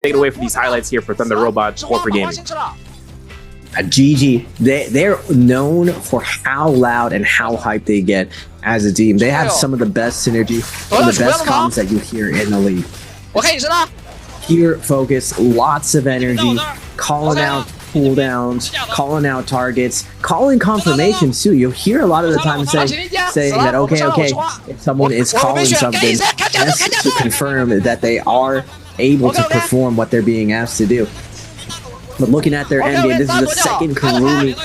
Take it away from these highlights here for Thunder Robot or for gaming. GG, they're known for how loud and how hyped they get as a team. They have some of the best synergy, some of the best comms that you hear in the league. Pure focus, lots of energy, calling out cooldowns, calling out targets, calling confirmations too. You'll hear a lot of the time saying that okay, if someone is calling something, just to confirm that they are able to perform what they're being asked to do. But looking at their end game, this is the second Kurumi,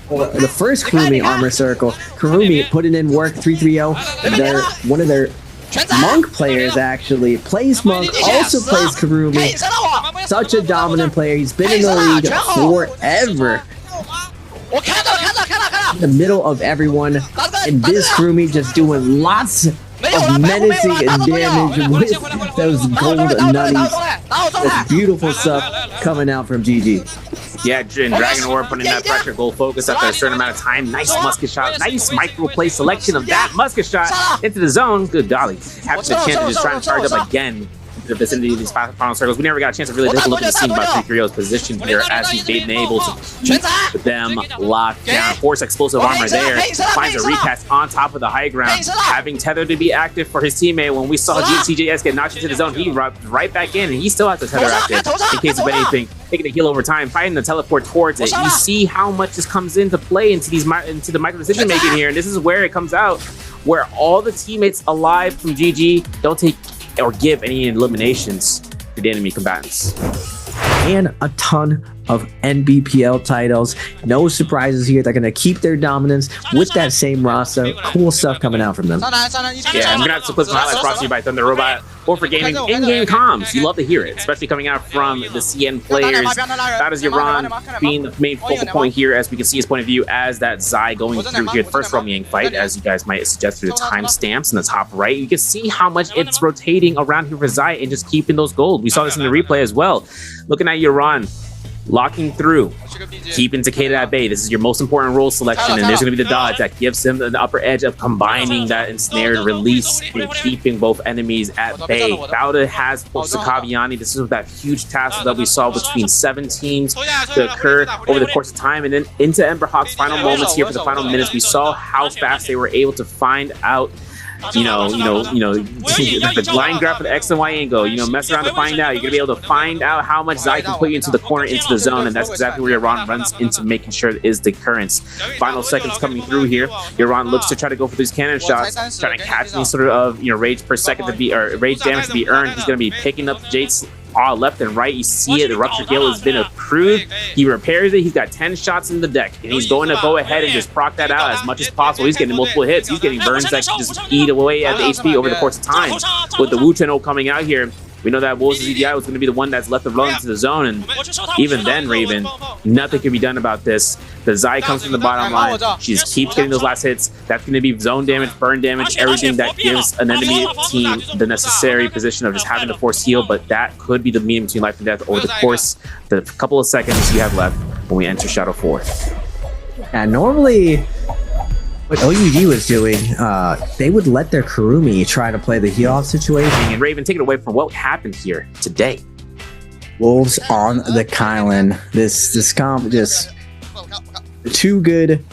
or the first Kurumi armor circle. Kurumi putting in work, 3-3-0. One of their Monk players actually plays Monk, also plays Kurumi. Such a dominant player. He's been in the league forever. In the middle of everyone, and this Kurumi just doing lots of menacing damage with those gold nutties. That's beautiful stuff coming out from GG. Yeah, and Dragon Orb putting that pressure, goal focus after a certain amount of time. Nice musket shot, nice micro play selection of that musket shot into the zone. Good golly. Having the chance to just try and charge up again into the vicinity of these final circles. We never got a chance to really take a look at the scene about 3-3-0's position here as he's been able to keep them locked down. Force explosive armor there. Finds a recast on top of the high ground. Having Tether to be active for his teammate. When we saw CJS get knocked into the zone, he rubbed right back in, and he still has the Tether active in case of anything. Taking a heal over time, fighting the teleport towards it. You see how much this comes into play into the micro decision making here, and this is where it comes out, where all the teammates alive from GG don't take or give any eliminations to the enemy combatants. And a ton of NBPL titles. No surprises here. They're going to keep their dominance with that same roster. Cool stuff coming out from them. Yeah, I'm going to have some clips and highlights brought to you by Thunder Robot or for gaming in-game comms. You love to hear it, especially coming out from the CN players. That is Yaron being the main focal point here, as we can see his point of view as that Zai going through here. The first Romyang fight, as you guys might suggest through the timestamps in the top right. You can see how much it's rotating around here for Zai and just keeping those gold. We saw this in the replay as well. Looking at Yaron, locking through, keeping Takeda at bay. This is your most important role selection, and there's going to be the dodge that gives him the upper edge of combining that ensnared release and keeping both enemies at bay. Bauda has Sakaviani. This is that huge task that we saw between 7 teams to occur over the course of time, and then into Emberhawk's final moments here for the final minutes. We saw how fast they were able to find out the line grab for the X and Y angle, mess around to find out. You're going to be able to find out how much Zai can put you into the corner, into the zone, and that's exactly where Yaron runs into making sure it is the currents. Final seconds coming through here. Yaron looks to try to go for these cannon shots, trying to catch any sort of, rage per second to be, or rage damage to be earned. He's going to be picking up Jade's left and right. You see it. The Rupture Gale has been approved. He repairs it. He's got 10 shots in the deck, and he's going to go ahead and just proc that out as much as possible. He's getting multiple hits. He's getting burns that just eat away at the HP over the course of time. With the Wu Channel coming out here, we know that Wolves' EDI was going to be the one that's left to run into the zone, and even then, Raven, nothing can be done about this. The Zai comes from the bottom line. She just keeps getting those last hits. That's going to be zone damage, burn damage, everything that gives an enemy team the necessary position of just having to force heal, but that could be the medium between life and death over the course of the couple of seconds you have left when we enter Shadow 4. And normally, what OUG was doing, they would let their Kurumi try to play the heal-off situation. And Raven, take it away from what happened here today. Wolves on the Kylan. This comp just too good.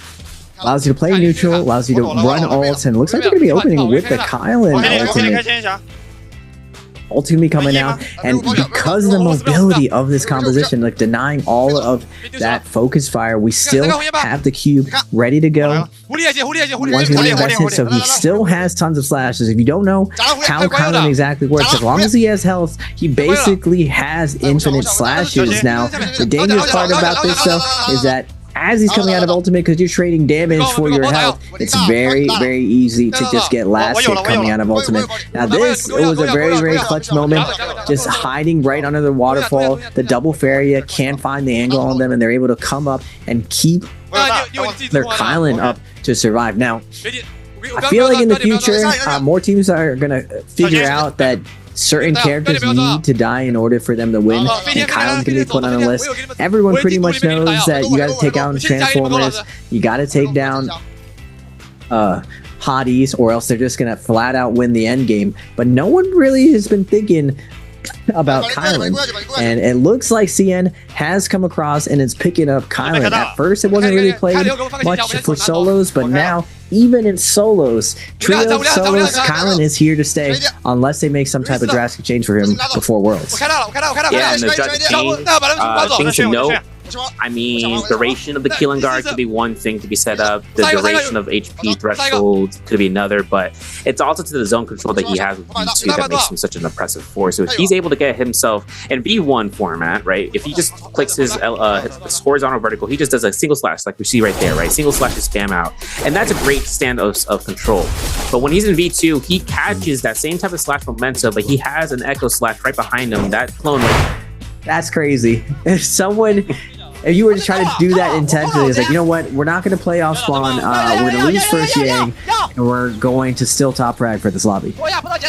Allows you to play neutral, allows you to run ults, and looks like they're going to be opening with the Kylan ultimate. Ultimately coming out, and because of the mobility of this composition, like denying all of that focus fire, we still have the cube ready to go. Once we invested, so he still has tons of slashes. If you don't know how Kylan exactly works, as long as he has health, he basically has infinite slashes. Now, the dangerous part about this, though, is that as he's coming out of ultimate, because you're trading damage for your health, it's very, very easy to just get last hit coming out of ultimate. Now this was a very, very clutch moment, just hiding right under the waterfall. The double Feria can't find the angle on them, and they're able to come up and keep their Kylan up to survive. Now, I feel like in the future, more teams are going to figure out that certain characters need to die in order for them to win, and Kylan's going to be put on a list. Everyone pretty much knows that you got to take out Transformers, you got to take down hotties, or else they're just going to flat out win the end game. But no one really has been thinking about Kylan. And it looks like CN has come across and is picking up Kylan. At first, it wasn't really played much for solos, but now, even in solos, trios, solos, Kylan is here to stay unless they make some type of drastic change for him before Worlds. Yeah, and the judge things to note. I mean, duration of the Keelan guard could be one thing to be set up. The duration of HP threshold could be another, but it's also to the zone control that he has with V2 that makes him such an oppressive force. So if he's able to get himself in V1 format, right? If he just clicks his horizontal vertical, he just does a single slash like we see right there, right? Single slash to spam out. And that's a great stand of control. But when he's in V2, he catches that same type of slash momentum, but he has an echo slash right behind him. That clone, that's crazy. If you were to try to do that intentionally, it's like, you know what? We're not going to play off spawn. We're going to lose first Yang, and we're going to still top frag for this lobby.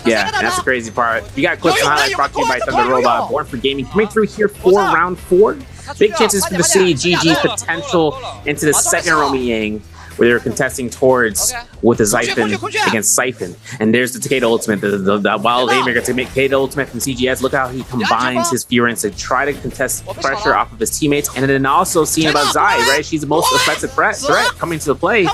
Yeah, that's the crazy part. You got clips and highlights brought to you by Thunder Robot, Born for Gaming, coming through here for round 4. Big chances for the city. GG's potential into the second roaming Yang, where they're contesting towards with the Siphon against Siphon. And there's the Takeda ultimate, the wild haymaker to make Takeda ultimate from CGS. Look how he combines his Furence to try to contest pressure off of his teammates. And then also seeing about Zai, right? She's the most offensive threat coming to the play.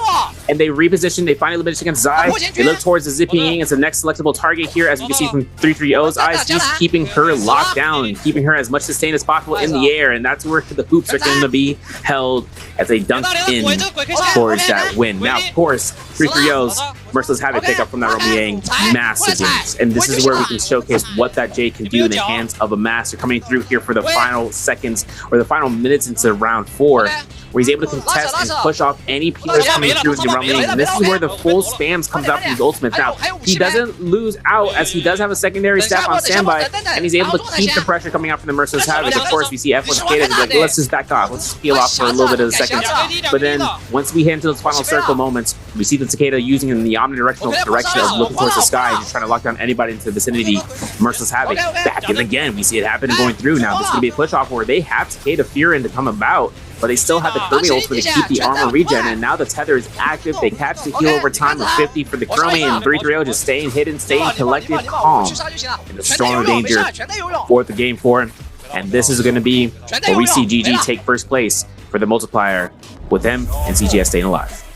And they reposition, they find a limitation against Zai. They look towards the Zipping Yang as the next selectable target here, as you can see from 330's eyes. He's keeping her locked down, keeping her as much sustained as possible in the air. And that's where the hoops are going to be held as they dunk in towards that win. Now, of course, 330's Merciless Havoc pick up from that Romy Yang, massive wins. And this is where we can showcase what that Jade can do in the hands of a master, coming through here for the final seconds or the final minutes into round 4, where he's able to contest and push off any peelers coming through the Romy Yang. And this is where the full spams comes out from his ultimate. Now, he doesn't lose out, as he does have a secondary staff on standby, and he's able to keep the pressure coming out from the Merciless Havoc. Of course, we see F1 Takeda, he's like, let's just back off, let's just peel off for a little bit of a second. But then, once we head into those final circle moments, we see the Takeda using in the omnidirectional direction of looking towards the sky and just trying to lock down anybody into the vicinity. Merciless Havoc back in again. We see it happen going through. Now, this is going to be a push off where they have Takeda Furin to come about, but they still have the Kirby ultimate to keep the armor regen, and now the tether is active. They catch the heal over time of 50 for the Chromie, and 330 just staying hidden, staying collected, calm in the storm of danger for the game 4. And this is going to be where we see GG take first place for the multiplier, with them and CGS staying alive.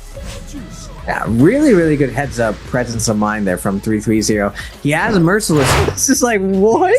Yeah, really, really good heads up presence of mind there from 330. He has a Merciless. It's just like, what?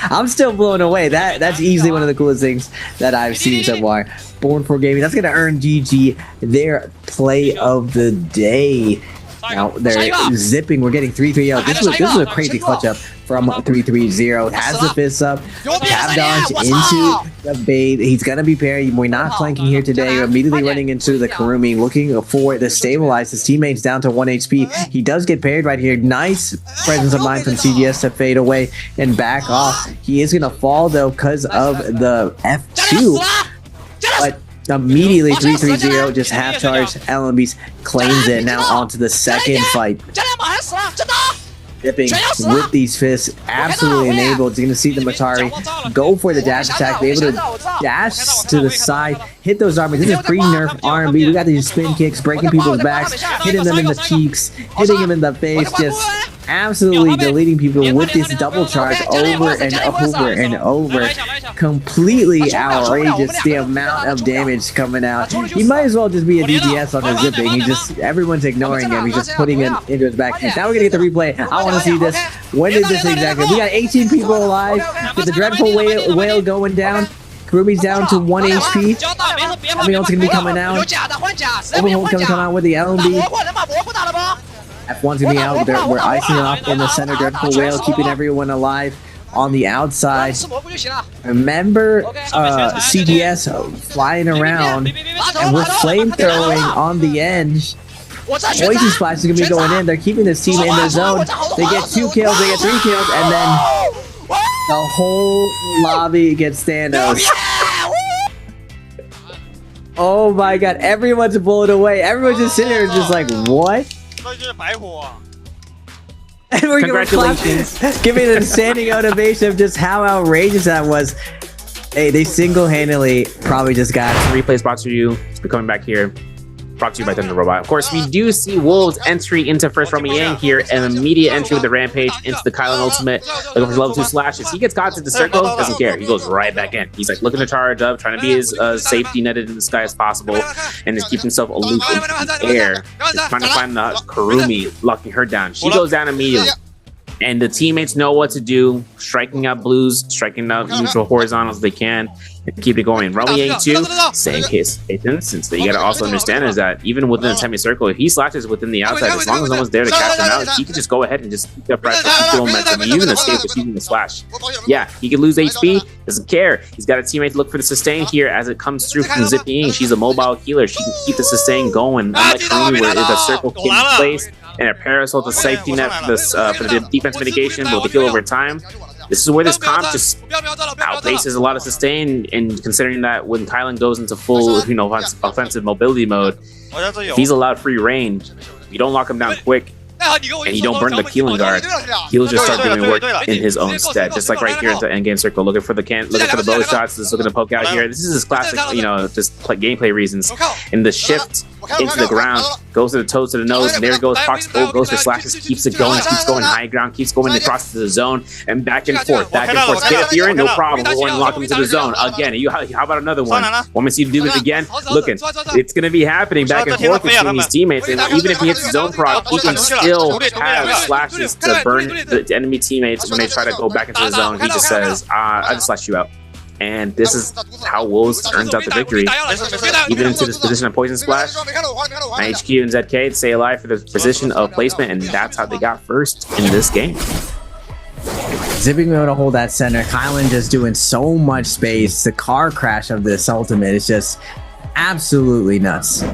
I'm still blown away. That's easily one of the coolest things that I've seen so far. Born for Gaming. That's going to earn GG their play of the day. Now they're zipping. We're getting 330. This is a crazy clutch up from 330. Has the fists up. Tab dodge into the bait. He's gonna be parried. We're not flanking here today. We're immediately running into the Karumi, looking for to stabilize his teammates down to 1 HP. He does get parried right here. Nice presence of mind from CGS to fade away and back off. He is gonna fall though because of the F2, but immediately 330 just half charge LMBs, claims it. Now onto the second fight. Dipping with these fists, absolutely enabled. You're gonna see the Matari go for the dash attack, be able to dash to the side, hit those armies. This is pre-nerf R&B. We got these spin kicks, breaking people's backs, hitting them in the cheeks, hitting them in the face, just absolutely deleting people with this double charge over and over and over. Completely outrageous, the amount of damage coming out. He might as well just be a DPS on his zipping. Everyone's ignoring him. He's just putting it into his back. Now we're gonna get the replay. I want to see this. When did this exactly? We got 18 people alive with the dreadful whale going down. Karumi's down to 1 HP. Somebody else gonna be coming out. Overhold gonna come out with the LMB. F1's gonna be out. We're icing it off in the center. Dreadful whale keeping everyone alive on the outside. Remember CGS flying around, and we're flamethrowing on the edge. Poison Splash is going to be going in. They're keeping this team in their zone. They get 2 kills, they get 3 kills, and then the whole lobby gets Thanos. Oh my god, everyone's blown away. Everyone's just sitting there just like, what? And we're giving a standing ovation of just how outrageous that was. Hey, they single-handedly probably just got replays brought to you. We're coming back here. brought to you by Thunder Robot. Of course, we do see Wolves entry into first Romy Yang here, and immediate entry with the Rampage into the Kylan Ultimate, looking for level 2 slashes. He gets caught into the circle, doesn't care. He goes right back in. He's like looking to charge up, trying to be as safety netted in the sky as possible, and just keep himself aloof into the air. Just trying to find the Kurumi, locking her down. She goes down immediately. And the teammates know what to do, striking out blues, striking out neutral horizontals if they can, and keep it going. Romy Yang too, same case. Since you gotta also understand is that even within the semicircle, if he slashes within the outside, as long as no one's there to catch him out, he can just go ahead and just keep that pressure, keep the momentum, and even escape with using the slash. Yeah, he could lose HP, doesn't care. He's got a teammate to look for the sustain here as it comes through from Zippy Ying. She's a mobile healer. She can keep the sustain going. Unlike Kurumi, where the circle can be placed and a parasol to safety net for the defense mitigation, but with the heal over time. This is where this comp just outpaces a lot of sustain, and considering that when Kylan goes into full, offensive mobility mode, if he's allowed free range, you don't lock him down quick, and you don't burn the Keelan guard, he'll just start doing work in his own stead. Just like right here into endgame circle, looking for the bow shots, just looking to poke out here. This is his classic, just gameplay reasons. And the shift into the ground, goes to the toes to the nose, and there goes Fox. Goes for slashes, keeps it going, keeps going high ground, keeps going across to the zone, and back and forth. Get up here, no problem. We're going to lock him to the zone again. How about another one? Want me to see you do this again? Looking, it's going to be happening back and forth between these teammates, and even if he hits zone proc, he can still have slashes to burn the enemy teammates when they try to go back into the zone. He just says, I just slashed you out. And this is how Wolves earns out the victory. Even into this position of Poison Splash, HQ and ZK stay alive for the position of placement, and that's how they got first in this game. Zipping able to hold that center. Kylan just doing so much space. The car crash of this ultimate is just absolutely nuts.